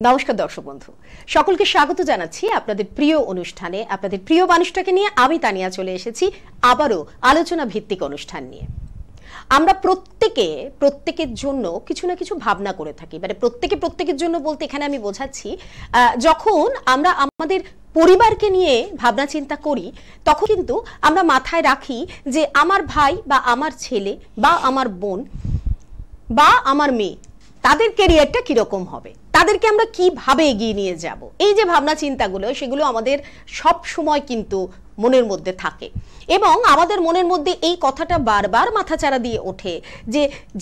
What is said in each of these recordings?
নমস্কার দর্শক বন্ধু, সকলকে স্বাগত জানাচ্ছি আপনাদের প্রিয় অনুষ্ঠানে। আপনাদের প্রিয় মানুষটাকে নিয়ে আমি তানিয়া চলে এসেছি আবারও আলোচনা ভিত্তিক অনুষ্ঠান নিয়ে। আমরা প্রত্যেকের জন্য কিছু না কিছু ভাবনা করে থাকি, মানে প্রত্যেকের জন্য বলতে এখানে আমি বোঝাচ্ছি যখন আমরা আমাদের পরিবারকে নিয়ে ভাবনা চিন্তা করি তখন কিন্তু আমরা মাথায় রাখি যে আমার ভাই বা আমার ছেলে বা আমার বোন বা আমার মেয়ে, তাদের ক্যারিয়ারটা কিরকম হবে, তাদেরকে আমরা কিভাবে এগিয়ে নিয়ে যাব, এই যে ভাবনা চিন্তাগুলো সেগুলো আমাদের সব সময় কিন্তু মনের মধ্যে থাকে এবং আমাদের মনের মধ্যে এই কথাটা বারবার মাথাচাড়া দিয়ে ওঠে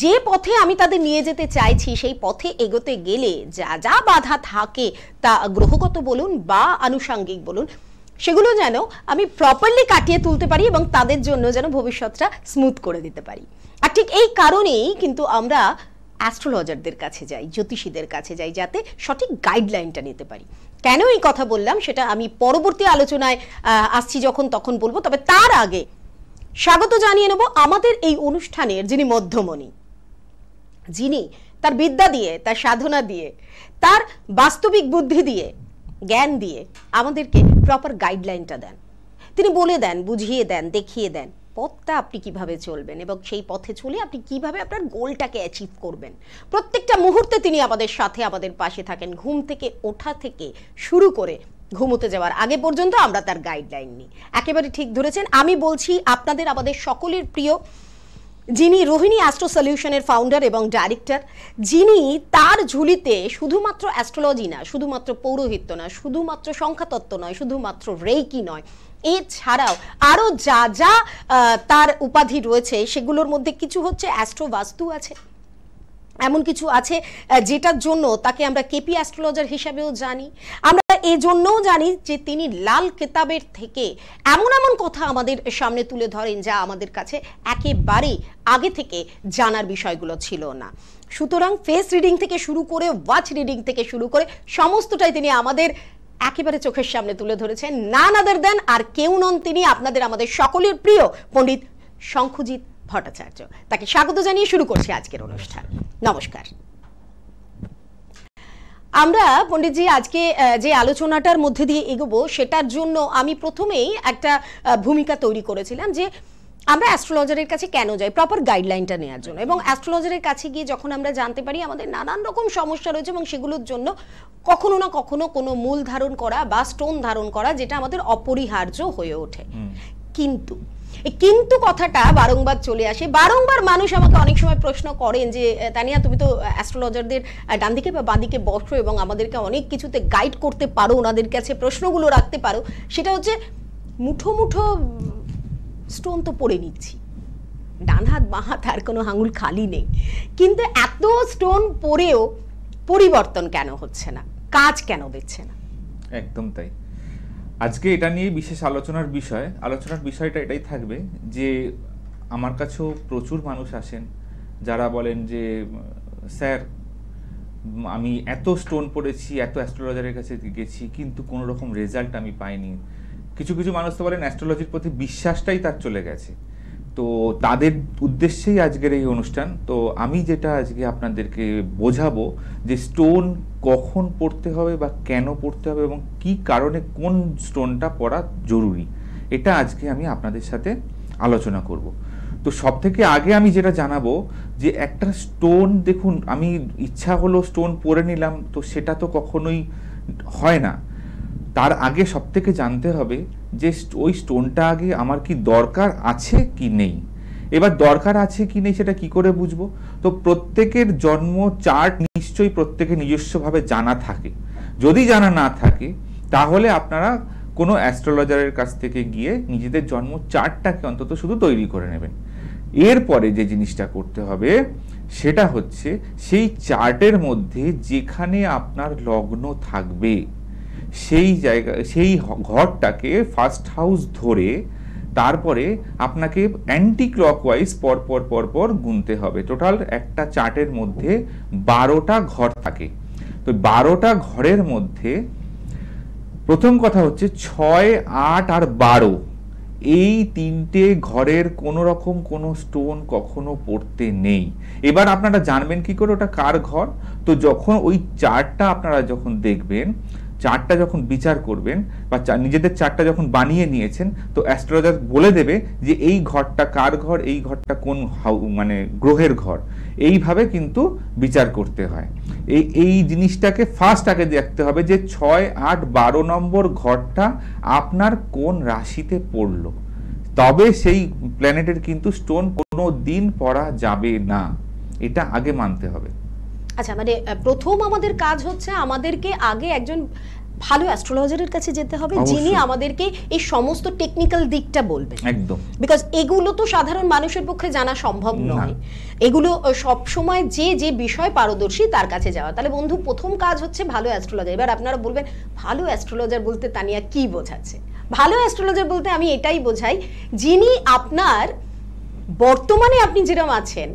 যে পথে আমি তাদের নিয়ে যেতে চাইছি সেই পথে এগোতে গেলে যা যা বাধা থাকে, তা গ্রহগত বলুন বা আনুষাঙ্গিক বলুন, সেগুলো যেন আমি প্রপারলি কাটিয়ে তুলতে পারি এবং তাদের জন্য যেন ভবিষ্যৎটা স্মুথ করে দিতে পারি। আর ঠিক এই কারণেই কিন্তু আমরা অ্যাস্ট্রোলজারদের কাছে যাই, জ্যোতিষীদের কাছে যাই, যাতে সঠিক গাইডলাইনটা নিতে পারি। কেন এই কথা বললাম সেটা আমি পরবর্তী আলোচনায় আসছি যখন তখন বলবো। তবে তার আগে স্বাগত জানিয়ে নেব আমাদের এই অনুষ্ঠানের যিনি মধ্যমণি, যিনি তার বিদ্যা দিয়ে, তার সাধনা দিয়ে, তার বাস্তবিক বুদ্ধি দিয়ে, জ্ঞান দিয়ে আমাদেরকে প্রপার গাইডলাইনটা দেন। তিনি বলে দেন, বুঝিয়ে দেন, দেখিয়ে দেন পথটা আপনি কিভাবে চলবেন এবং সেই পথে চলে আপনি কিভাবে আপনার গোলটাকে অ্যাচিভ করবেন। প্রত্যেকটা মুহূর্তে তিনি আমাদের সাথে, আমাদের পাশে থাকেন। ঘুম থেকে ওঠা থেকে শুরু করে ঘুমোতে যাওয়ার আগে পর্যন্ত আমরা তার গাইডলাইন নিই। একেবারে ঠিক ধরেছেন, আমি বলছি আপনাদের আমাদের সকলের প্রিয়, যিনি রোহিণী অ্যাস্ট্রো সলিউশনের ফাউন্ডার এবং ডাইরেক্টর, যিনি তার ঝুলিতে শুধুমাত্র অ্যাস্ট্রোলজি না, শুধুমাত্র পৌরোহিত্য না, শুধুমাত্র সংখ্যাতত্ত্ব নয়, শুধুমাত্র রেকি নয়, এছাড়াও আরো যা যা তার উপাধি রয়েছে সেগুলোর মধ্যে কিছু হচ্ছে অ্যাস্ট্রো বাস্তু আছে, এমন কিছু আছে যেটার জন্য তাকে আমরা কেপি অ্যাস্ট্রোলজার হিসাবেও জানি। আমরা এই জন্যও জানি যে তিনি লাল কিতাবের থেকে এমন এমন কথা আমাদের সামনে তুলে ধরেন যা আমাদের কাছে একেবারেই আগে থেকে জানার বিষয়গুলো ছিল না। সুতরাং ফেস রিডিং থেকে শুরু করে ওয়াচ রিডিং থেকে শুরু করে সমস্তটাই তিনি আমাদের একেবারে চোখের সামনে তুলে ধরেছেন। নান আদার দেন আর কেউ নন, তিনি আপনাদের আমাদের সকলের প্রিয় পণ্ডিত শঙ্খজিৎ ভট্টাচার্য। তাকে স্বাগত জানিয়ে শুরু করছি আজকের অনুষ্ঠান। নমস্কার। আমরা পণ্ডিতজি আজকে যে আলোচনাটার মধ্যে দিয়ে এগোবো সেটার জন্য আমি প্রথমেই একটা ভূমিকা তৈরি করেছিলাম যে আমরা অ্যাস্ট্রোলজারের কাছে কেন যাই, প্রপার গাইডলাইনটা নেওয়ার জন্য। এবং অ্যাস্ট্রোলজারের কাছে গিয়ে যখন আমরা জানতে পারি আমাদের নানান রকম সমস্যা রয়েছে এবং সেগুলোর জন্য কখনো না কখনো কোনো মূল ধারণ করা বা স্টোন ধারণ করা যেটা আমাদের অপরিহার্য হয়ে ওঠে। কিন্তু কথাটা বারংবার চলে আসে। বারংবার মানুষ আমাকে অনেক সময় প্রশ্ন করেন যে তানিয়া, তুমি তো অ্যাস্ট্রোলজারদের ডান দিকে বা বাঁ দিকে বসো এবং আমাদেরকে অনেক কিছুতে গাইড করতে পারো, ওনাদের কাছে প্রশ্নগুলো রাখতে পারো, সেটা হচ্ছে মুঠো মুঠো স্টোন তো পড়ে নিচ্ছি, ডান হাত বাঁ হাত আর কোনো আঙুল খালি নেই, কিন্তু এত স্টোন পড়েও পরিবর্তন কেন হচ্ছে না, কাজ কেন দিচ্ছে না? একদম তাই। আজকে এটা নিয়ে বিশেষ আলোচনার বিষয়টা এটাই থাকবে যে আমার কাছেও প্রচুর মানুষ আসেন যারা বলেন যে স্যার, আমি এত স্টোন পড়েছি, এত অ্যাস্ট্রোলজারের কাছে গেছি, কিন্তু কোনো রকম রেজাল্ট আমি পাইনি। কিছু কিছু মানুষ তো বলেন অ্যাস্ট্রোলজির প্রতি বিশ্বাসটাই তার চলে গেছে। তো তাদের উদ্দেশ্যেই আজকের এই অনুষ্ঠান। তো আমি যেটা আজকে আপনাদেরকে বোঝাবো যে স্টোন কখন পড়তে হবে বা কেন পড়তে হবে এবং কি কারণে কোন স্টোনটা পড়া জরুরি, এটা আজকে আমি আপনাদের সাথে আলোচনা করব। তো সব থেকে আগে আমি যেটা জানাবো যে একটা স্টোন, দেখুন, আমি ইচ্ছা হলো স্টোন পরে নিলাম, তো সেটা তো কখনোই হয় না। তার আগে সব থেকে জানতে হবে যে ওই স্টোনটা আগে আমার কি দরকার আছে কি নেই। এবার দরকার আছে কি নেই সেটা কি করে বুঝবো? তো প্রত্যেকের জন্ম চার্ট নিশ্চয়ই প্রত্যেকের নিজস্বভাবে জানা থাকে। যদি জানা না থাকে তাহলে আপনারা কোনো অ্যাস্ট্রোলজারের কাছ থেকে গিয়ে নিজেদের জন্ম চার্টটাকে অন্তত শুধু তৈরি করে নেবেন। এরপরে যে জিনিসটা করতে হবে সেটা হচ্ছে সেই চার্টের মধ্যে যেখানে আপনার লগ্ন থাকবে সেই জায়গা, সেই ঘরটাকে ফার্স্ট হাউস ধরে তারপরে আপনাকে অ্যান্টি ক্লকওয়াইজ পরপর গুনতে হবে। টোটাল একটা চার্টের মধ্যে 12টা ঘর থাকে। তো 12টা ঘরের মধ্যে প্রথম কথা হচ্ছে 6, 8 আর 12, এই তিনটে ঘরের কোনো রকম কোনো স্টোন কখনো পড়তে নেই। এবার আপনারা জানবেন কি করে ওটা কার ঘর? তো যখন ওই চার্টটা আপনারা যখন দেখবেন, চার্টটা যখন বিচার করবেন বা নিজেদের চার্টটা যখন বানিয়ে নিয়েছেন, তো অ্যাস্ট্রোলজার বলে দেবে যে এই ঘরটা কার ঘর, এই ঘরটা কোন মানে গ্রহের ঘর। এইভাবে কিন্তু বিচার করতে হয়। এই জিনিসটাকে ফার্স্ট আগে দেখতে হবে যে 6, 8, 12 নম্বর ঘরটা আপনার কোন রাশিতে পড়লো, তবে সেই প্ল্যানেটের কিন্তু স্টোন কোনো দিন পড়া যাবে না, এটা আগে মানতে হবে। আচ্ছা, মানে প্রথম আমাদের কাজ হচ্ছে আমাদেরকে আগে একজন ভালো অ্যাস্ট্রোলজারের কাছে যেতে হবে, যিনি আমাদেরকে এই সমস্ত টেকনিক্যাল দিকটা বলবেন। একদম, বিকজ এগুলো তো সাধারণ মানুষের পক্ষে জানা সম্ভব নয়। এগুলো সব সময় যে বিষয় পারদর্শী তার কাছে যাওয়া। তাহলে বন্ধু, প্রথম কাজ হচ্ছে ভালো অ্যাস্ট্রোলজার। এবার আপনারা বলবেন ভালো অ্যাস্ট্রোলজার বলতে তানিয়া কি বোঝাচ্ছে? ভালো অ্যাস্ট্রোলজার বলতে আমি এটাই বোঝাই, যিনি আপনার বর্তমানে আপনি যেরকম আছেন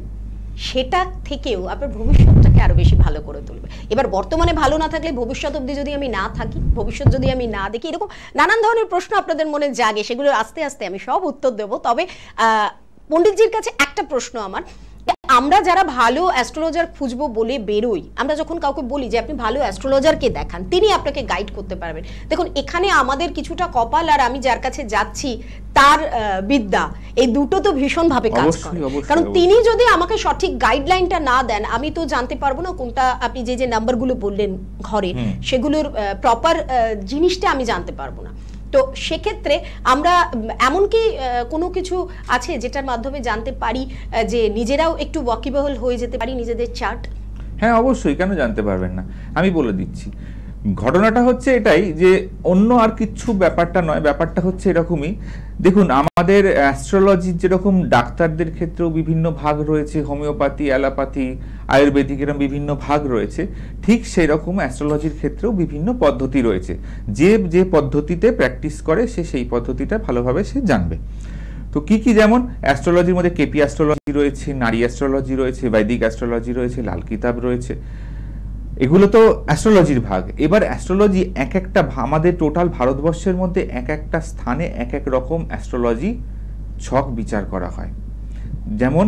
সেটা থেকেও আপনার ভবিষ্যৎটাকে আরো বেশি ভালো করে তুলবে। এবার বর্তমানে ভালো না থাকলে ভবিষ্যৎ অবধি যদি আমি না থাকি, ভবিষ্যৎ যদি আমি না দেখি, এরকম নানান ধরনের প্রশ্ন আপনাদের মনে জাগে। সেগুলো আস্তে আস্তে আমি সব উত্তর দেবো। তবে পণ্ডিতজির কাছে একটা প্রশ্ন আমার, আমরা যারা ভালো অ্যাস্ট্রোলজার খুঁজবো বলে বেরোই, আমরা যখন কাউকে বলি যে আপনি ভালো অ্যাস্ট্রোলজারকে দেখান, তিনি আপনাকে গাইড করতে পারবেন। দেখুন, এখানে আমাদের কিছুটা কপাল আর আমি যার কাছে যাচ্ছি তার বিদ্যা, এই দুটো তো ভীষণভাবে কাজ করে। কারণ তিনি যদি আমাকে সঠিক গাইডলাইনটা না দেন, আমি তো জানতে পারবো না কোনটা, আপনি যে নাম্বারগুলো বললেন ঘরে, সেগুলোর প্রপার জিনিসটা আমি জানতে পারবো না। তো সেক্ষেত্রে আমরা এমনকি কোনো কিছু আছে যেটার মাধ্যমে জানতে পারি যে নিজেরাও একটু ওয়াকিবহল হয়ে যেতে পারি নিজেদের চার্ট? হ্যাঁ, অবশ্যই, কেন জানতে পারবেন না। আমি বলে দিচ্ছি। ঘটনাটা হচ্ছে এটাই যে অন্য আর কিছু ব্যাপারটা নয়, ব্যাপারটা হচ্ছে এরকমই। দেখুন, আমাদের অ্যাস্ট্রোলজির যেরকম ডাক্তারদের ক্ষেত্রেও বিভিন্ন ভাগ রয়েছে, হোমিওপ্যাথি, অ্যালোপ্যাথি, আয়ুর্বেদিক, এরকম বিভিন্ন ভাগ রয়েছে, ঠিক সেই রকম অ্যাস্ট্রোলজির ক্ষেত্রেও বিভিন্ন পদ্ধতি রয়েছে। যে পদ্ধতিতে প্র্যাকটিস করে সে সেই পদ্ধতিটা ভালোভাবে সে জানবে। তো কি যেমন অ্যাস্ট্রোলজির মধ্যে কেপি অ্যাস্ট্রোলজি রয়েছে, নারী অ্যাস্ট্রোলজি রয়েছে, বৈদিক অ্যাস্ট্রোলজি রয়েছে, লাল কিতাব রয়েছে, এগুলো তো অ্যাস্ট্রোলজির ভাগ। এবার অ্যাস্ট্রোলজি এক একটা আমাদের টোটাল ভারতবর্ষের মধ্যে এক একটা স্থানে এক এক রকম অ্যাস্ট্রোলজি ছক বিচার করা হয়। যেমন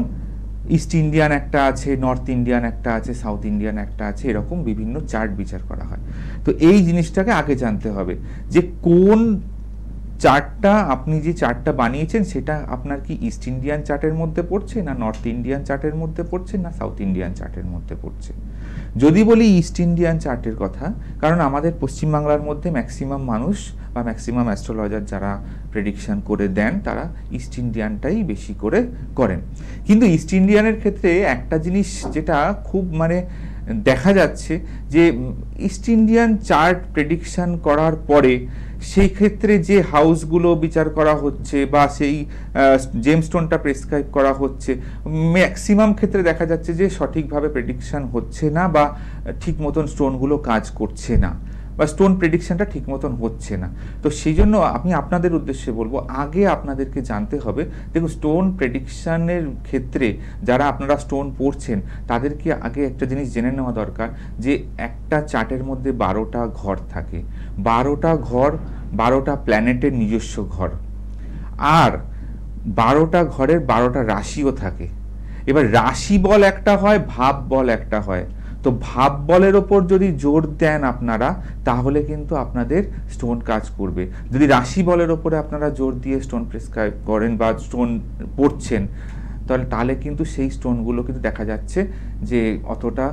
ইস্ট ইন্ডিয়ান একটা আছে, নর্থ ইন্ডিয়ান একটা আছে, সাউথ ইন্ডিয়ান একটা আছে, এরকম বিভিন্ন চার্ট বিচার করা হয়। তো এই জিনিসটাকে আগে জানতে হবে যে কোন চার্টটা, আপনি যে চার্টটা বানিয়েছেন সেটা আপনার কি ইস্ট ইন্ডিয়ান চার্টের মধ্যে পড়ছে, না নর্থ ইন্ডিয়ান চার্টের মধ্যে পড়ছে, না সাউথ ইন্ডিয়ান চার্টের মধ্যে পড়ছে। যদি বলি ইস্ট ইন্ডিয়ান চার্টের কথা, কারণ আমাদের পশ্চিমবাংলার মধ্যে ম্যাক্সিমাম মানুষ বা ম্যাক্সিমাম অ্যাস্ট্রোলজার যারা প্রেডিকশন করে দেন তারা ইস্ট ইন্ডিয়ানটাই বেশি করে করেন। কিন্তু ইস্ট ইন্ডিয়ানের ক্ষেত্রে একটা জিনিস যেটা খুব মানে দেখা যাচ্ছে যে ইস্ট ইন্ডিয়ান চার্ট প্রেডিকশন করার পরে সেই ক্ষেত্রে যে হাউসগুলো বিচার করা হচ্ছে বা সেই জেমস্টোনটা প্রেসক্রাইব করা হচ্ছে, ম্যাক্সিমাম ক্ষেত্রে দেখা যাচ্ছে যে সঠিকভাবে প্রেডিকশন হচ্ছে না বা ঠিক মতন স্টোনগুলো কাজ করছে না বা স্টোন প্রেডিকশনটা ঠিক মতন হচ্ছে না। তো সেই জন্য আমি আপনাদের উদ্দেশ্যে বলবো, আগে আপনাদেরকে জানতে হবে, দেখুন স্টোন প্রেডিকশনের ক্ষেত্রে যারা আপনারা স্টোন পড়ছেন তাদেরকে আগে একটা জিনিস জেনে নেওয়া দরকার যে একটা চার্টের মধ্যে 12টা ঘর থাকে, 12টা ঘর 12টা প্ল্যানেটের নিজস্ব ঘর, আর 12টা ঘরের 12টা রাশিও থাকে। এবার রাশি বল একটা হয়, ভাব বল একটা হয়। তো ভাব বলের ওপর যদি জোর দেন আপনারা, তাহলে কিন্তু আপনাদের স্টোন কাজ করবে। যদি রাশি বলের ওপরে আপনারা জোর দিয়ে স্টোন প্রেসক্রাইব করেন বা স্টোন পড়ছেন, তাহলে কিন্তু সেই স্টোনগুলো কিন্তু দেখা যাচ্ছে যে অতটা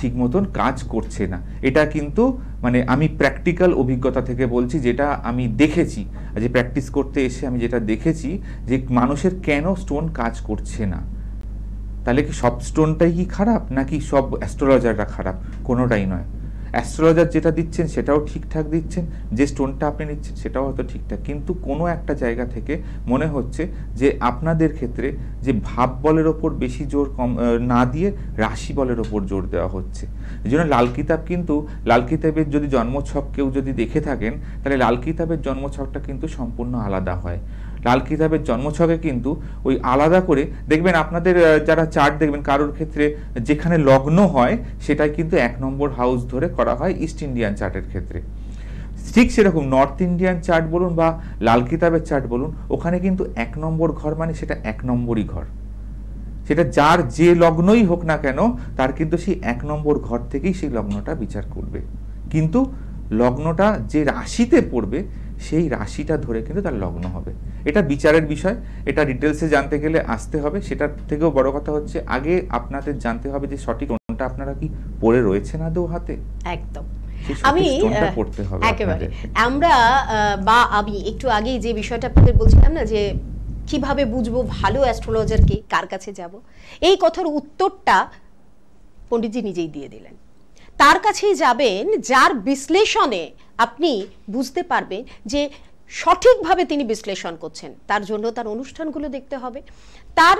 ঠিক মতন কাজ করছে না। এটা কিন্তু মানে আমি প্র্যাকটিক্যাল অভিজ্ঞতা থেকে বলছি, যেটা আমি দেখেছি, যে প্র্যাকটিস করতে এসে আমি যেটা দেখেছি যে মানুষের কেন স্টোন কাজ করছে না। তাহলে কি সব স্টোনটাই কি খারাপ, নাকি সব অ্যাস্ট্রোলজাররা খারাপ? কোনোটাই নয়। অ্যাস্ট্রোলজার যেটা দিচ্ছেন সেটাও ঠিকঠাক দিচ্ছেন, যে স্টোনটা আপনি নিচ্ছেন সেটাও হয়তো ঠিকঠাক, কিন্তু কোনো একটা জায়গা থেকে মনে হচ্ছে যে আপনাদের ক্ষেত্রে যে ভাব বলের ওপর বেশি জোর না দিয়ে রাশি বলের ওপর জোর দেওয়া হচ্ছে। এই জন্য লাল কিতাব, কিন্তু লাল কিতাবের যদি জন্মছক কেউ যদি দেখে থাকেন, তাহলে লাল কিতাবের জন্মছকটা কিন্তু সম্পূর্ণ আলাদা হয়। লাল কিতাবের জন্মছকে কিন্তু ওই আলাদা করে দেখবেন, আপনাদের যারা চার্ট দেখবেন কারোর ক্ষেত্রে যেখানে লগ্ন হয় সেটাই কিন্তু 1 নম্বর হাউস ধরে করা হয় ইস্ট ইন্ডিয়ান চার্টের ক্ষেত্রে। ঠিক সেরকম নর্থ ইন্ডিয়ান চার্ট বলুন বা লাল কিতাবের চার্ট বলুন, ওখানে কিন্তু 1 নম্বর ঘর মানে সেটা 1 নম্বরই ঘর, সেটা যার যে লগ্নই হোক না কেন তার কিন্তু সেই 1 নম্বর ঘর থেকেই সেই লগ্নটা বিচার করবে। কিন্তু লগ্নটা যে রাশিতে পড়বে সেই রাশিটা ধরে কিন্তু তার লগ্ন হবে। এটা বিচারের বিষয়, এটা ডিটেলসে জানতে গেলে আসতে হবে। সেটার থেকেও বড় কথা হচ্ছে আগে আপনাদের জানতে হবে যে সঠিক কোনটা আপনারা কি পড়ে রয়েছে না দো হাতে। একদম, আমি একেবারে আমরা বা আমি একটু আগে যে বিষয়টা আপনাদের বলছিলাম না যে কিভাবে বুঝবো ভালো অ্যাস্ট্রোলজারকে, কার কাছে যাব, এই কথার উত্তরটা পণ্ডিতজি নিজেই দিয়ে দিলেন। তার কাছেই যাবেন যার বিশ্লেষণে আপনি বুঝতে পারবেন যে সঠিকভাবে তিনি বিশ্লেষণ করছেন। তার জন্য তার অনুষ্ঠানগুলো দেখতে হবে, তার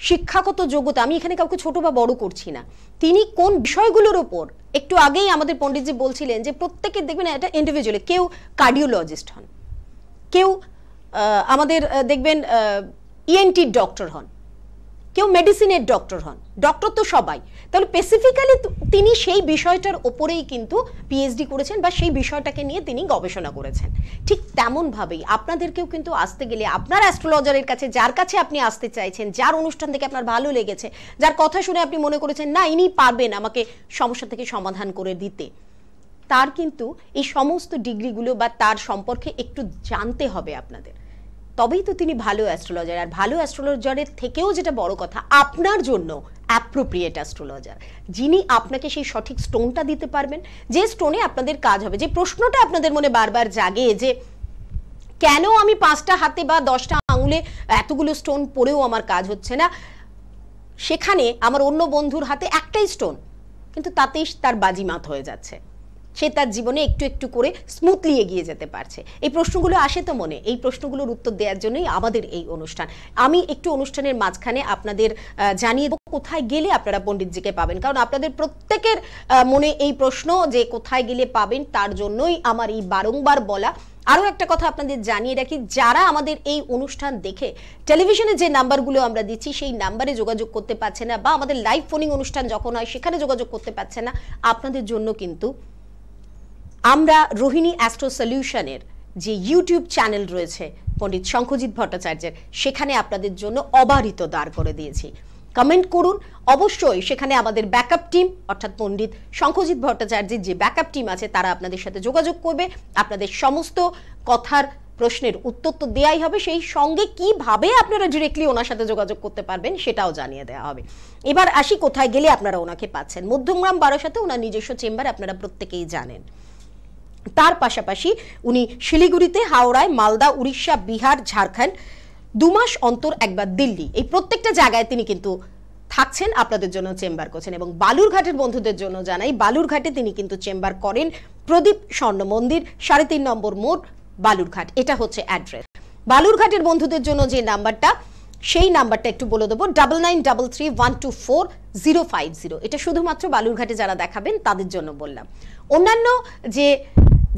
শিক্ষাগত যোগ্যতা, আমি এখানে কাউকে ছোট বা বড় করছি না, তিনি কোন বিষয়গুলোর ওপর, একটু আগেই আমাদের পণ্ডিতজি বলছিলেন যে প্রত্যেকে দেখবেন এটা ইন্ডিভিজুয়ালি, কেউ কার্ডিওলজিস্ট হন, কেউ আমাদের দেখবেন ইএনটির ডক্টর হন, কেউ মেডিসিনের ডক্টর হন, ডক্টর তো সবাই, তাহলে স্পেসিফিক্যালি তিনি সেই বিষয়টার ওপরেই কিন্তু পিএইচডি করেছেন বা সেই বিষয়টাকে নিয়ে তিনি গবেষণা করেছেন। ঠিক তেমনভাবেই আপনাদেরকেও কিন্তু আসতে গেলে আপনার অ্যাস্ট্রোলজারের কাছে, যার কাছে আপনি আসতে চাইছেন, যার অনুষ্ঠান থেকে আপনার ভালো লেগেছে, যার কথা শুনে আপনি মনে করেছেন না ইনি পারবেন আমাকে সমস্যা থেকে সমাধান করে দিতে, তার কিন্তু এই সমস্ত ডিগ্রিগুলো বা তার সম্পর্কে একটু জানতে হবে আপনাদের, তবেই তো তিনি ভালো অ্যাস্ট্রোলজার। আর ভালো অ্যাস্ট্রোলজারের থেকেও যেটা বড় কথা, আপনার জন্য অ্যাপ্রোপ্রিয়েট অ্যাস্ট্রোলজার, যিনি আপনাকে সেই সঠিক স্টোনটা দিতে পারবেন, যে স্টোনে আপনাদের কাজ হবে। যে প্রশ্নটা আপনাদের মনে বারবার জাগে যে কেন আমি 5টা হাতে বা 10টা আঙুলে এতগুলো স্টোন পরেও আমার কাজ হচ্ছে না, সেখানে আমার অন্য বন্ধুর হাতে একটাই স্টোন কিন্তু তাতেই তার বাজিমাত হয়ে যাচ্ছে, সে তার জীবনে একটু একটু করে স্মুথলি এগিয়ে যেতে পারছে। এই প্রশ্নগুলো আসে তো মনে, এই প্রশ্নগুলোর উত্তর দেওয়ার জন্যই আমাদের এই অনুষ্ঠান। আমি একটু অনুষ্ঠানের মাঝখানে আপনাদের জানিয়ে দেবো কোথায় গেলে আপনারা পণ্ডিতজিকে পাবেন, কারণ আপনাদের প্রত্যেকের মনে এই প্রশ্ন যে কোথায় গেলে পাবেন, তার জন্যই আমার এই বারংবার বলা। আরও একটা কথা আপনাদের জানিয়ে রাখি, যারা আমাদের এই অনুষ্ঠান দেখে টেলিভিশনে যে নাম্বারগুলো আমরা দিচ্ছি সেই নাম্বারে যোগাযোগ করতে পারছে না, বা আমাদের লাইভ ফোনিং অনুষ্ঠান যখন হয় সেখানে যোগাযোগ করতে পারছে না, আপনাদের জন্য কিন্তু আমরা রোহিণী অ্যাস্ট্রো সলিউশনের যে ইউটিউব চ্যানেল রয়েছে পণ্ডিত শঙ্খজিৎ ভট্টাচার্যের, সেখানে আপনাদের জন্য অবারিত দাঁড় করে দিয়েছি। কমেন্ট করুন অবশ্যই, সেখানে আমাদের ব্যাকআপ টিম অর্থাৎ পণ্ডিত শঙ্খজিৎ ভট্টাচার্যের যে ব্যাকআপ টিম আছে তারা আপনাদের সাথে যোগাযোগ করবে, আপনাদের সমস্ত কথার প্রশ্নের উত্তর তো দেওয়াই হবে, সেই সঙ্গে কিভাবে আপনারা ডিরেক্টলি ওনার সাথে যোগাযোগ করতে পারবেন সেটাও জানিয়ে দেওয়া হবে। এবার আসি কোথায় গেলে আপনারা ওনাকে পাচ্ছেন। মধ্যমগ্রাম 12 ওনার নিজস্ব চেম্বার আপনারা প্রত্যেকেই জানেন। তার পাশাপাশি উনি শিলিগুড়িতে, হাওড়ায়, মালদা, উড়িষ্যা, বিহার, ঝাড়খণ্ড, 2 মাস অন্তর একবার দিল্লি, এই প্রত্যেকটা জায়গায় তিনি কিন্তু থাকছেন, আপনাদের জন্য চেম্বার করছেন। এবং বালুরঘাটের বন্ধুদের জন্য জানাই, বালুরঘাটে তিনি কিন্তু চেম্বার করেন প্রদীপ স্বর্ণ মন্দির, 3.5 নম্বর মোড়, বালুরঘাট, এটা হচ্ছে অ্যাড্রেস। বালুরঘাটের বন্ধুদের জন্য যে নাম্বারটা, সেই নাম্বারটা একটু বলে দেবো, 9933124050। এটা শুধুমাত্র বালুরঘাটে যারা দেখাবেন তাদের জন্য বললাম। অন্যান্য যে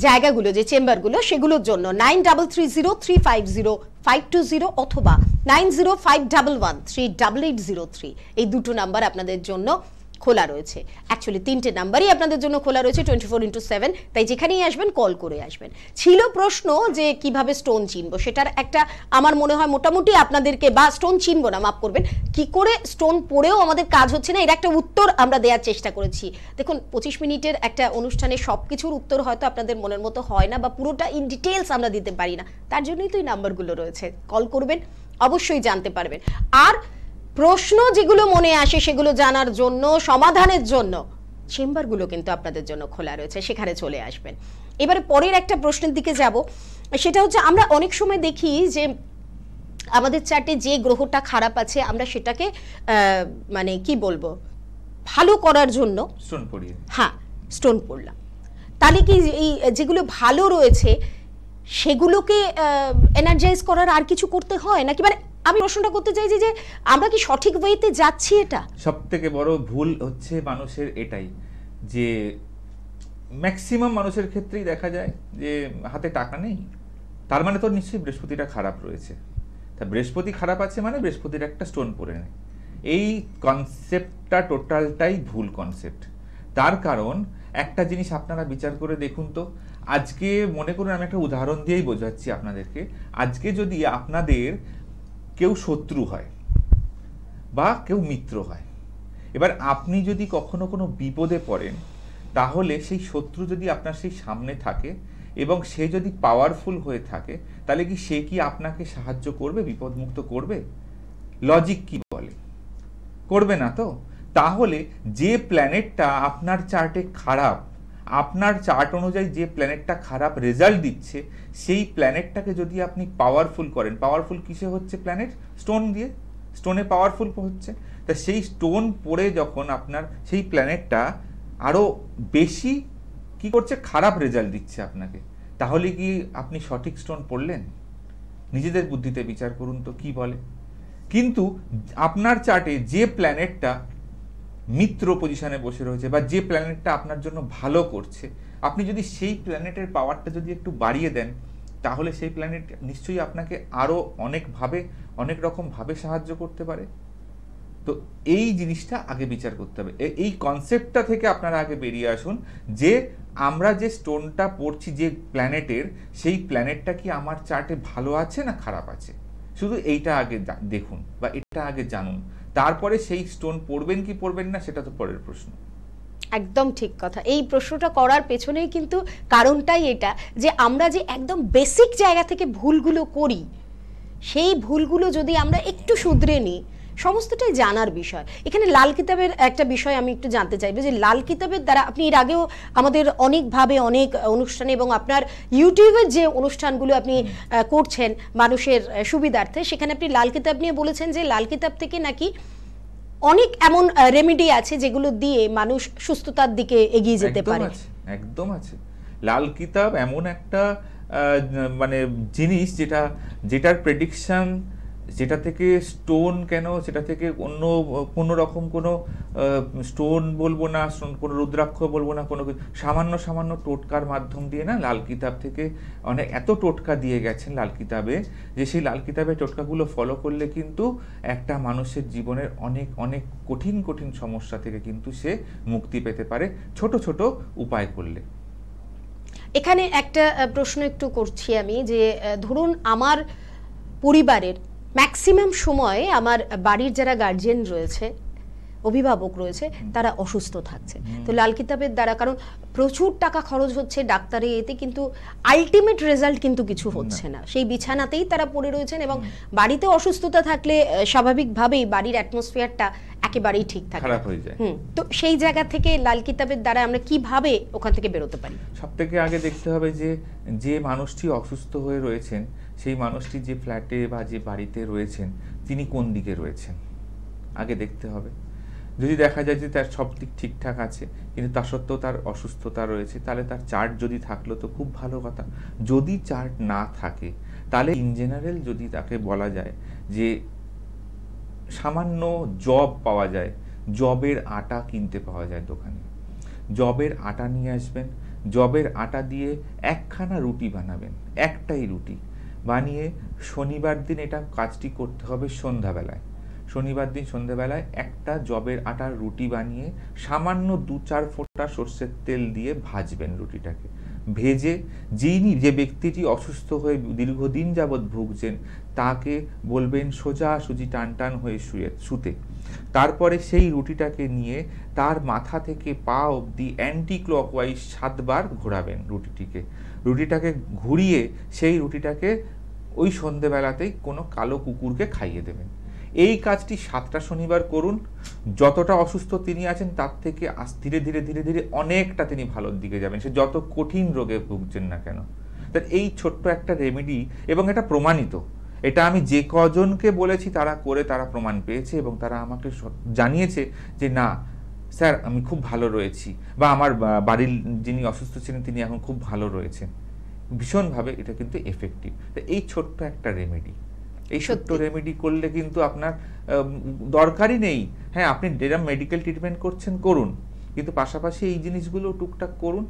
জায়গাগুলো, যে চেম্বারগুলো, সেগুলোর জন্য 9330350520 অথবা 9051138803, এই দুটো নাম্বার আপনাদের জন্য খোলা রয়েছে। অ্যাকচুয়ালি 3টে নাম্বারই আপনাদের জন্য খোলা রয়েছে 24x7, তাই যেখানেই আসবেন কল করে আসবেন। ছিল প্রশ্ন যে কিভাবে স্টোন চিনবো, সেটার একটা আমার মনে হয় মোটামুটি আপনাদেরকে, বা স্টোন চিনবো না, মাফ করবেন, কি করে স্টোন পড়েও আমাদের কাজ হচ্ছে না, এর একটা উত্তর আমরা দেওয়ার চেষ্টা করেছি। দেখুন 25 মিনিটের একটা অনুষ্ঠানে সব কিছুর উত্তর হয়তো আপনাদের মনের মতো হয় না, বা পুরোটা ইন ডিটেলস আমরা দিতে পারি না, তার জন্যই তো এই নাম্বারগুলো রয়েছে, কল করবেন, অবশ্যই জানতে পারবেন। আর প্রশ্ন যেগুলো মনে আসে সেগুলো জানার জন্য, সমাধানের জন্য চেম্বারগুলো কিন্তু আপনাদের জন্য খোলা রয়েছে, সেখানে চলে আসবেন। এবারে পরের একটা প্রশ্নের দিকে যাব, সেটা হচ্ছে আমরা অনেক সময় দেখি যে আমাদের চার্টে যে গ্রহটা খারাপ আছে আমরা সেটাকে মানে কি বলবো, ভালো করার জন্য স্টোন পড়ি, হ্যাঁ স্টোন পড়লাম, তাহলে কি এই যেগুলো ভালো রয়েছে সেগুলোকে এনার্জাইজ করার আর কিছু করতে হয় নাকি? মানে আমি প্রশ্নটা করতে চাইছি যে আমরা কি সঠিক ওয়েতে যাচ্ছি? এটা সবথেকে বড় ভুল হচ্ছে মানুষের এটাই, যে ম্যাক্সিমাম মানুষের ক্ষেত্রেই দেখা যায় যে হাতে টাকা নেই, তার মানে তো নিশ্চয়ই বৃহস্পতিটা খারাপ রয়েছে, তা বৃহস্পতি খারাপ আছে মানে বৃহস্পতির একটা স্টোন পড়ে নেয়। এই কনসেপ্টটা টোটালটাই ভুল কনসেপ্ট। তার কারণ একটা জিনিস আপনারা বিচার করে দেখুন তো, আজকে মনে করুন আমি একটা উদাহরণ দিয়েই বোঝাচ্ছি আপনাদেরকে, আজকে যদি আপনাদের কেউ শত্রু হয় বা কেউ মিত্র হয়, এবার আপনি যদি কখনো কোনো বিপদে পড়েন, তাহলে সেই শত্রু যদি আপনার সেই সামনে থাকে এবং সে যদি পাওয়ারফুল হয়ে থাকে, তাহলে কি সে কি আপনাকে সাহায্য করবে, বিপদমুক্ত করবে? লজিক কি বলে? করবে না তো। তাহলে যে প্ল্যানেটটা আপনার চার্টে খারাপ, আপনার চার্ট অনুযায়ী যে প্ল্যানেটটা খারাপ রেজাল্ট দিচ্ছে, সেই প্ল্যানেটটাকে যদি আপনি পাওয়ারফুল করেন, পাওয়ারফুল কিসে হচ্ছে প্ল্যানেট? স্টোন দিয়ে, স্টোনে পাওয়ারফুল হচ্ছে। তা সেই স্টোন পড়ে যখন আপনার সেই প্ল্যানেটটা আরো বেশি কি করছে, খারাপ রেজাল্ট দিচ্ছে আপনাকে, তাহলে কি আপনি সঠিক স্টোন পড়লেন? নিজেদের বুদ্ধিতে বিচার করুন তো কি বলে। কিন্তু আপনার চার্টে যে প্ল্যানেটটা মিত্র পজিশনে বসে রয়েছে বা যে প্ল্যানেটটা আপনার জন্য ভালো করছে, আপনি যদি সেই প্ল্যানেটের পাওয়ারটা যদি একটু বাড়িয়ে দেন, তাহলে সেই প্ল্যানেট নিশ্চয়ই আপনাকে আরো অনেক রকম ভাবে সাহায্য করতে পারে। তো এই জিনিসটা আগে বিচার করতে হবে, এই কনসেপ্টটা থেকে আপনারা আগে বেরিয়ে আসুন যে আমরা যে স্টোনটা পড়ছি যে প্ল্যানেটের, সেই প্ল্যানেটটা কি আমার চার্টে ভালো আছে না খারাপ আছে, শুধু এইটা আগে দেখুন বা এটা আগে জানুন, তারপরে সেই স্টোন পড়বেন কি পড়বেন না সেটা তো পরের প্রশ্ন। একদম ঠিক কথা। এই প্রশ্নটা করার পেছনেই কিন্তু কারণটাই এটা যে আমরা যে একদম বেসিক জায়গা থেকে ভুলগুলো করি, সেই ভুলগুলো যদি আমরা একটু শুধরে নিই, সমস্তটাই জানার বিষয়। এখানে লাল কিতাবের একটা বিষয় আমি একটু জানতে চাইবো যে লাল কিতাবের দ্বারা আপনি এর আগেও আমাদের অনেকভাবে অনেক অনুষ্ঠানে এবং আপনার ইউটিউবের যে অনুষ্ঠানগুলো আপনি করছেন মানুষের সুবিধার্থে, সেখানে আপনি লাল কিতাব নিয়ে বলেছেন যে লাল কিতাব থেকে নাকি অনেক এমন রেমেডি আছে যেগুলো দিয়ে মানুষ সুস্থতার দিকে এগিয়ে যেতে পারে। একদম আছে। লাল কিতাব এমন একটা মানে জিনিস যেটার প্রেডিকশন, যেটা থেকে স্টোন কেন, সেটা থেকে কোনো রকম কোনো স্টোন বলবো না, কোনো রুদ্রাক্ষ বলবো না, কোনো সামান্য টোটকার মাধ্যম দিয়ে না লাল কিতাব থেকে অনেক এত টোটকা দিয়ে গেছেন লাল কিতাবে, যে সেই লাল কিতাবের টোটকাগুলো ফলো করলে কিন্তু একটা মানুষের জীবনের অনেক কঠিন সমস্যা থেকে কিন্তু সে মুক্তি পেতে পারে ছোট ছোট উপায় করলে। এখানে একটা প্রশ্ন একটু করছি আমি যে ধরুন আমার পরিবারের ম্যাক্সিমাম সময় আমার বাড়ির যারা গার্জিয়ান রয়েছে, অভিভাবক রয়েছে, তারা অসুস্থ থাকছে, তো লাল কিতাবের দ্বারা, কারণ প্রচুর টাকা খরচ হচ্ছে ডাক্তারে, এতে কিন্তু আলটিমেট রেজাল্ট কিন্তু কিছু হচ্ছে না, সেই বিছানাতেই তারা পড়ে রয়েছেন এবং বাড়িতে অসুস্থতা থাকলে স্বাভাবিকভাবেই বাড়ির অ্যাটমসফিয়ারটা একেবারেই ঠিক থাকে, খারাপ হয়ে যায়। তো সেই জায়গা থেকে লাল কিতাবের দ্বারা আমরা কিভাবে ওখান থেকে বেরোতে পারি? সবথেকে আগে দেখতে হবে যে মানুষটি অসুস্থ হয়ে রয়েছেন, সেই মানুষটি যে ফ্ল্যাটে বা যে বাড়িতে রয়েছেন তিনি কোন দিকে রয়েছেন আগে দেখতে হবে। যদি দেখা যায় যে তার সব দিক ঠিকঠাক আছে কিন্তু তা সত্ত্বেও তার অসুস্থতা রয়েছে, তাহলে তার চার্ট যদি থাকলো তো খুব ভালো কথা। যদি চার্ট না থাকে তাহলে ইন জেনারেল যদি তাকে বলা যায় যে সামান্য জব পাওয়া যায়, জবের আটা কিনতে পাওয়া যায় দোকানে, জবের আটা নিয়ে আসবেন, জবের আটা দিয়ে একখানা রুটি বানাবেন, একটাই রুটি বানিয়ে শনিবার দিন এটা কাজটি করতে হবে সন্ধ্যাবেলায়। শনিবার দিন সন্ধ্যাবেলায় একটা জবের আটার রুটি বানিয়ে সামান্য 2-4 ফোঁটা সর্ষের তেল দিয়ে ভাজবেন রুটিটাকে। ভেজে যে ব্যক্তিটি অসুস্থ হয়ে দীর্ঘদিন যাবৎ ভুগছেন তাকে বলবেন সোজাসুজি টান হয়ে শুতে। তারপরে সেই রুটিটাকে নিয়ে তার মাথা থেকে পা অবধি অ্যান্টি ক্লকওয়াইজ 7 বার ঘোরাবেন রুটিটাকে ঘুরিয়ে সেই রুটিটাকে ওই সন্ধেবেলাতেই কোনো কালো কুকুরকে খাইয়ে দেবেন। এই কাজটি 7টা শনিবার করুন। যতটা অসুস্থ তিনি আছেন তার থেকে ধীরে ধীরে অনেকটা তিনি ভালোর দিকে যাবেন, সে যত কঠিন রোগে ভুগছেন না কেন। তার এই ছোট্ট একটা রেমেডি, এবং এটা প্রমাণিত, এটা আমি যে কজনকে বলেছি তারা প্রমাণ পেয়েছে এবং তারা আমাকে জানিয়েছে যে না স্যার আমি খুব ভালো রয়েছি, বা আমার বাড়ির যিনি অসুস্থ ছিলেন তিনি এখন খুব ভালো রয়েছেন। ভীষণভাবে এটা কিন্তু এফেক্টিভ। এই ছোট্ট একটা রেমেডি, এই ছোট্ট রেমেডি করলে কিন্তু আপনার দরকারই নেই, হ্যাঁ আপনি যেরকম মেডিকেল ট্রিটমেন্ট করছেন করুন, কিন্তু পাশাপাশি এই জিনিসগুলো টুকটাক করুন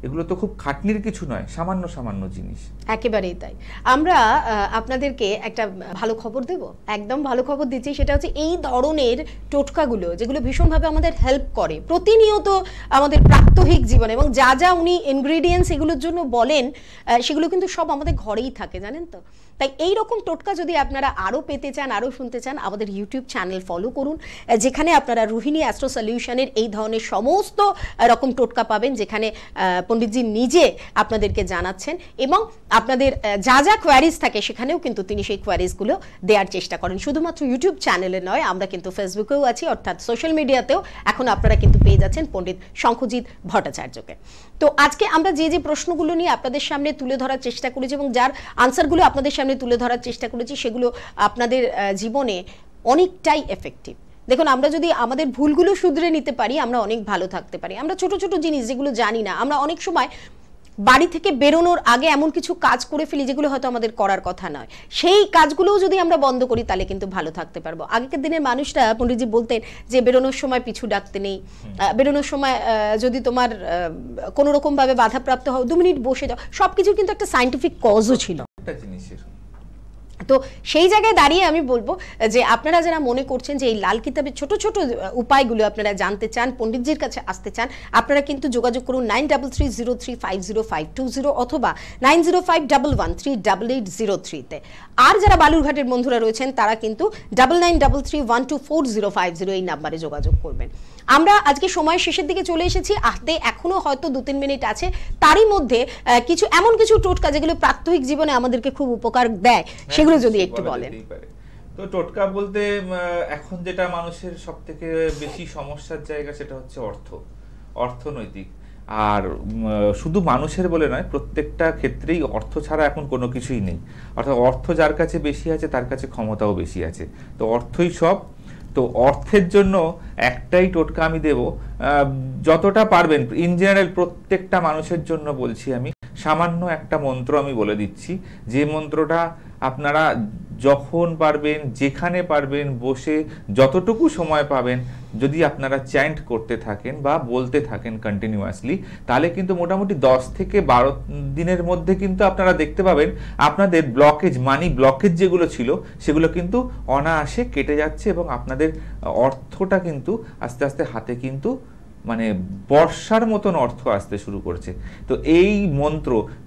এগুলো তো খুব খাটনির কিছু নয়, সামান্য সামান্য জিনিস। একেবারেই তাই। আমরা আপনাদেরকে একটা ভালো খবর দেব, একদম ভালো খবর দিচ্ছি। সেটা হচ্ছে এই ধরনের টোটকাগুলো যেগুলো ভীষণভাবে আমাদের হেল্প করে প্রতিনিয়ত আমাদের প্রাত্যহিক জীবনে, এবং যা যা উনি ইনগ্রিডিয়েন্টস এগুলোর জন্য বলেন সেগুলো কিন্তু সব আমাদের ঘরেই থাকে, জানেন তো। তাই এই রকম টোটকা যদি আপনারা আরও পেতে চান, আরও শুনতে চান, আমাদের ইউটিউব চ্যানেল ফলো করুন, যেখানে আপনারা রোহিণী অ্যাস্ট্রো সলিউশনের এই ধরনের সমস্ত রকম টোটকা পাবেন, যেখানে পণ্ডিতজি নিজে আপনাদেরকে জানাচ্ছেন, এবং আপনাদের যা যা কোয়ারিজ থাকে সেখানেও কিন্তু তিনি সেই কোয়ারিজগুলো দেওয়ার চেষ্টা করেন। শুধুমাত্র ইউটিউব চ্যানেলে নয়, আমরা কিন্তু ফেসবুকেও আছি, অর্থাৎ সোশ্যাল মিডিয়াতেও এখন আপনারা কিন্তু পেয়ে যাচ্ছেন পণ্ডিত শঙ্খজিৎ ভট্টাচার্যকে। তো আজকে আমরা যে যে প্রশ্নগুলো নিয়ে আপনাদের সামনে তুলে ধরার চেষ্টা করেছি এবং যার আনসারগুলো আপনাদের সামনে তুলে ধরার চেষ্টা করেছি, সেগুলো আপনাদের জীবনে অনেকটাই এফেক্টিভ। দেখুন, আমরা যদি আমাদের ভুলগুলো শুধরে নিতে পারি, আমরা অনেক ভালো থাকতে পারি। আমরা ছোট ছোট জিনিস যেগুলো জানি না, আমরা অনেক সময় বাড়ি থেকে বেরোনোর আগে এমন কিছু কাজ করে ফেলি যেগুলো হয়তো আমাদের করার কথা নয়। সেই কাজগুলোও যদি আমরা বন্ধ করি তাহলে কিন্তু ভালো থাকতে পারবো। আগেকার দিনের মানুষরা, পণ্ডিতজি বলতেন যে বেরোনোর সময় পিছু ডাকতে নেই, বেরোনোর সময় যদি তোমার কোনো রকম ভাবে বাধাপ্রাপ্ত হও 2 মিনিট বসে যাও। সবকিছুর কিন্তু একটা সায়েন্টিফিক কজও ছিল। তো সেই জায়গায় দাঁড়িয়ে আমি বলবো যে আপনারা যারা মনে করছেন যে এই লাল কিতাবের ছোট ছোট উপায়গুলো আপনারা জানতে চান, পণ্ডিতজির কাছে আসতে চান, আপনারা কিন্তু যোগাযোগ করুন 9330350520 অথবা 9051138803-তে। আর যারা বালুরঘাটের বন্ধুরা রয়েছেন তারা কিন্তু 9933124050 এই নাম্বারে যোগাযোগ করবেন। আমরা আজকে সময় শেষের দিকে চলে এসেছি, হাতে এখনো হয়তো 2-3 মিনিট আছে। তারই মধ্যে কিছু এমন কিছু টোটকা যেগুলো প্রাত্যহিক জীবনে আমাদেরকে খুব উপকার দেয়, সেগুলো যদি একটু বলেন। তো টোটকা বলতে এখন যেটা মানুষের সবথেকে বেশি সমস্যার জায়গা সেটা হচ্ছে অর্থনৈতিক। আর শুধু মানুষের বলে নয়, প্রত্যেকটা ক্ষেত্রেই অর্থ ছাড়া এখন কোনো কিছুই নেই। অর্থাৎ অর্থ যার কাছে বেশি আছে তার কাছে ক্ষমতাও বেশি আছে। তো অর্থই সব। তো অর্থের জন্য একটাই টোটকা আমি দেব, যতটা পারবেন ইন জেনারেল প্রত্যেকটা মানুষের জন্য বলছি আমি, সামান্য একটা মন্ত্র আমি বলে দিচ্ছি, যে মন্ত্রটা আপনারা যখন পারবেন, যেখানে পারবেন, বসে যতটুকু সময় পাবেন, যদি আপনারা চ্যান্ট করতে থাকেন বা বলতে থাকেন কন্টিনিউয়াসলি, তাহলে কিন্তু মোটামুটি 10 থেকে 12 দিনের মধ্যে কিন্তু আপনারা দেখতে পাবেন আপনাদের ব্লকেজ, মানি ব্লকেজ যেগুলো ছিল সেগুলো কিন্তু অনায়াসে কেটে যাচ্ছে, এবং আপনাদের অর্থটা কিন্তু আস্তে আস্তে হাতে কিন্তু মানে বর্ষার মতন অর্থ আসতে শুরু করছে। তো এই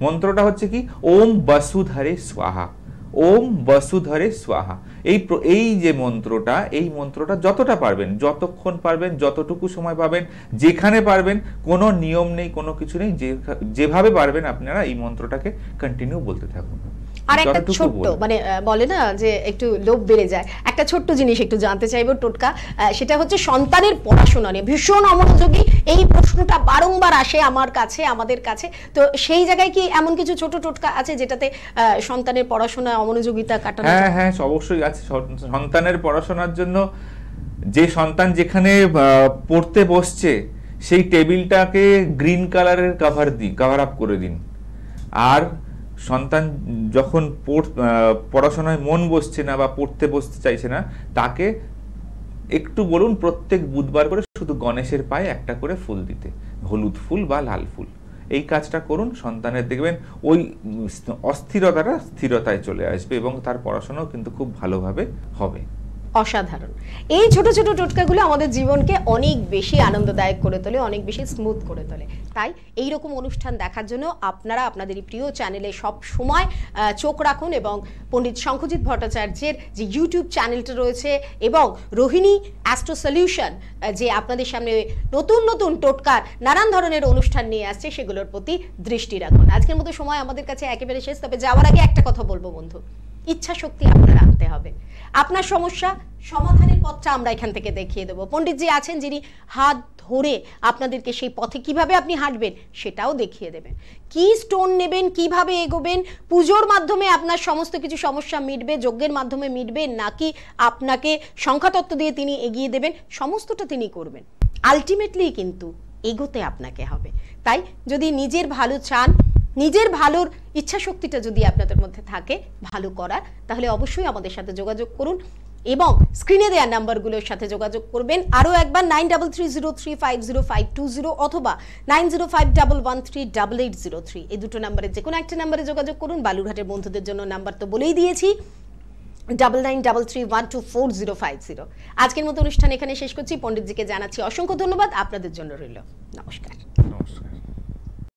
মন্ত্রটা হচ্ছে কি, ওম বসুধরে স্বাহা, ওম বসুধরে স্বাহা। এই যে মন্ত্রটা, এই মন্ত্রটা যতটা পারবেন, যতক্ষণ পারবেন, যতটুকু সময় পাবেন, যেখানে পারবেন, কোনো নিয়ম নেই, কোনো কিছু নেই, যেভাবে পারবেন আপনারা এই মন্ত্রটাকে কন্টিনিউ বলতে থাকুন। আর একটা ছোট্ট মানে বলে না যে একটু লোভ বেড়ে যায়, একটা ছোট্ট জিনিস একটু জানতে চাইবো টোটকা, সেটা হচ্ছে সন্তানের পড়াশোনা নিয়ে ভীষণ অমনোযোগী। এই প্রশ্নটা বারংবার আসে আমার কাছে, আমাদের কাছে। তো সেই জায়গায় কি এমন কিছু ছোট টোটকা আছে যেটাতে সন্তানের পড়াশোনা অমনোযোগিতা কাটানো? হ্যাঁ, অবশ্যই আছে। সন্তানের পড়াশোনার জন্য যে সন্তান যেখানে পড়তে বসছে সেই টেবিলটাকে গ্রিন কালারের কভার আপ করে দিন। আর সন্তান যখন পড়াশোনায় মন বসছে না বা পড়তে বসতে চাইছে না, তাকে একটু বলুন প্রত্যেক বুধবার করে শুধু গণেশের পায়ে একটা করে ফুল দিতে, হলুদ ফুল বা লাল ফুল। এই কাজটা করুন, সন্তানের দেখবেন ওই অস্থিরতাটা স্থিরতায় চলে আসবে এবং তার পড়াশোনাও কিন্তু খুব ভালোভাবে হবে। অসাধারণ। এই ছোট ছোট টোটকাগুলো আমাদের জীবনকে অনেক বেশি আনন্দদায়ক করে তোলে, অনেক বেশি স্মুথ করে তোলে। তাই এই রকম অনুষ্ঠান দেখার জন্য আপনারা আপনাদের প্রিয় চ্যানেলে সব সময় চোখ রাখুন, এবং পণ্ডিত শঙ্খজিৎ ভট্টাচার্যের যে ইউটিউব চ্যানেলটা রয়েছে এবং রোহিণী অ্যাস্ট্রো সলিউশন যে আপনাদের সামনে নতুন নতুন টোটকার নানান ধরনের অনুষ্ঠান নিয়ে আসছে, সেগুলোর প্রতি দৃষ্টি রাখুন। আজকের মতো সময় আমাদের কাছে একেবারে শেষ। তবে যাওয়ার আগে একটা কথা বলবো বন্ধু, ইচ্ছা শক্তি আপনার আনতে হবে। আপনার সমস্যা সমাধানের পথটা আমরা এখান থেকে দেখিয়ে দেবো। পণ্ডিতজি আছেন যিনি হাত ধরে আপনাদেরকে সেই পথে কিভাবে আপনি হাঁটবেন সেটাও দেখিয়ে দেবেন। কি স্টোন নেবেন, কিভাবে এগোবেন, পুজোর মাধ্যমে আপনার সমস্ত কিছু সমস্যা মিটবে, যজ্ঞের মাধ্যমে মিটবে, নাকি আপনাকে সংখ্যাতত্ত্ব দিয়ে তিনি এগিয়ে দেবেন, সমস্তটা তিনি করবেন। আলটিমেটলি কিন্তু এগোতে আপনাকে হবে। তাই যদি নিজের ভালো চান, নিজের ভালোর ইচ্ছা শক্তিটা যদি আপনাদের মধ্যে থাকে ভালো করার, তাহলে অবশ্যই আমাদের সাথে যোগাযোগ করুন এবং স্ক্রিনে দেওয়া নাম্বারগুলোর সাথে যোগাযোগ করবেন। আরও একবার 9330350520 অথবা 9051138803 এই দুটো নাম্বারে যে কোনো একটা নাম্বারে যোগাযোগ করুন। বালুরঘাটের বন্ধুদের জন্য নাম্বার তো বলেই দিয়েছি 9933124050। আজকের মতো অনুষ্ঠান এখানে শেষ করছি। পণ্ডিতজিকে জানাচ্ছি অসংখ্য ধন্যবাদ। আপনাদের জন্য রইল নমস্কার।